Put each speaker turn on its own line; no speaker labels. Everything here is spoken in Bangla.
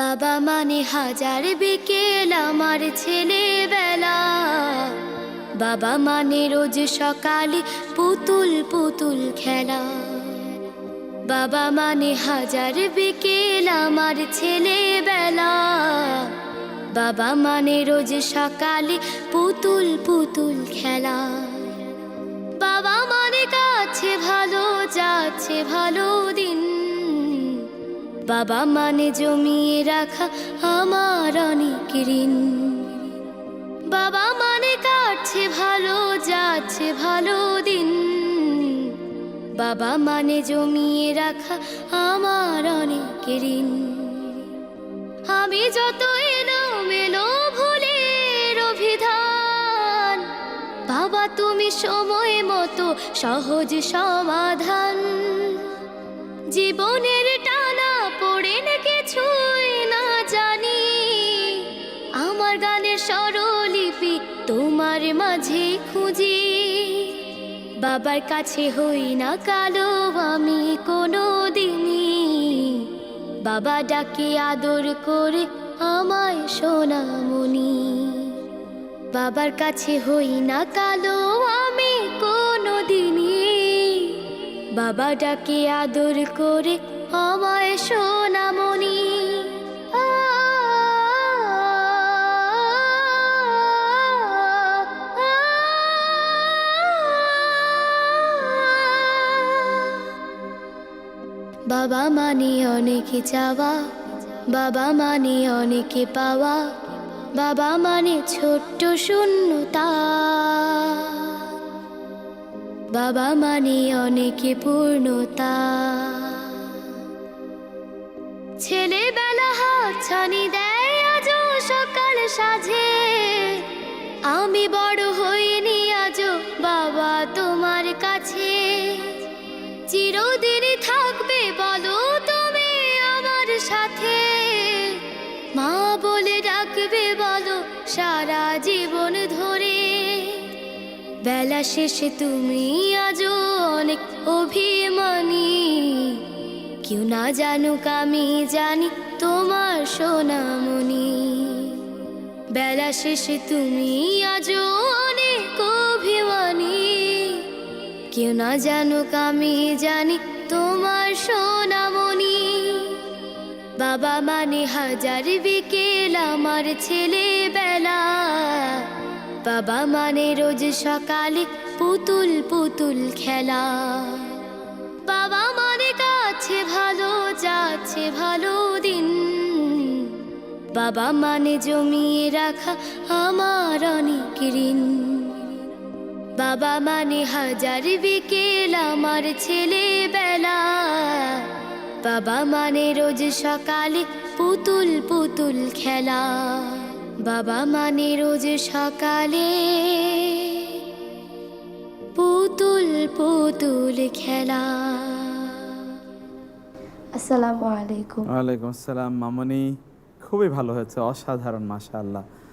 বাবা মানে হাজার বিকেল আমার ছেলেবেলা, বাবা মানে রোজ সকালে পুতুল পুতুল খেলা। বাবা মানে হাজার বিকেল আমার ছেলেবেলা, বাবা মানে রোজ সকালে পুতুল পুতুল খেলা। বাবা মানে কাছে ভালো যাচ্ছে ভালো দিন, বাবা মানে জমিয়ে রাখা আমার অনেক ঋণ। বাবা মানে কাটছে ভালো যাচ্ছে ভালো দিন, বাবা মানে জমিয়ে রাখা আমার অনেক ঋণ। আমি যত এলোমেলো ভুলের অভিধান, বাবা তুমি সময় মতো সহজ সমাধান। জীবনের টানা পড়ে না কিছুই না জানি, আমার গানের স্বরলিপি তোমার মাঝে খুঁজি। বাবার কাছে হই না কালো আমি কোনো দিনই, বাবা ডাকে আদর করে আমায় সোনামণি। বাবার কাছে হই না কালো আমি কোনো দিনই, বাবা ডাকে আদর করে আমায় সোনামণি। বাবা মানে অনেক চাওয়া, বাবা মানে অনেক পাওয়া, বাবা মানে ছোট্ট শূন্যতা, বাবা মানে অনেক পূর্ণতা। ছেলেবেলা হাত ছানি দেয় আজও সকাল সাজে, আমি বড় হইনি আজও বাবা তোমার কাছে। চিরদিন থাকবে বলো তুমি আমার সাথে, মা বলে ডাকবে বলো সারা জীবন ধরে। বেলা শেষে তুমি আজও অনেক অভিমানী, কেউ না জানুক আমি জানি তোমার সোনামণি। বেলা শেষে তুমি আজও অনেক অভিমানী, কেউ না জানুক আমি জানি তোমার সোনামণি। বাবা মানে হাজার বিকেল আমার ছেলেবেলা, বাবা মানে রোজ সকালে পুতুল পুতুল খেলা। বাবা মানে কাছে ভালো যাচ্ছে ভালো দিন, বাবা মানে জমিয়ে রাখা আমার অনেক ঋণ। বাবা মানে হাজার বিকেল আমার ছেলেবেলা, বাবা মানে রোজ সকালে পুতুল পুতুল খেলা। বাবা মানে রোজ সকালে পুতুল পুতুল খেলা।
আসসালামু আলাইকুম।
ওয়ালাইকুম আসসালাম মামনি, খুবই ভালো হয়েছে, অসাধারণ, মাশাআল্লাহ।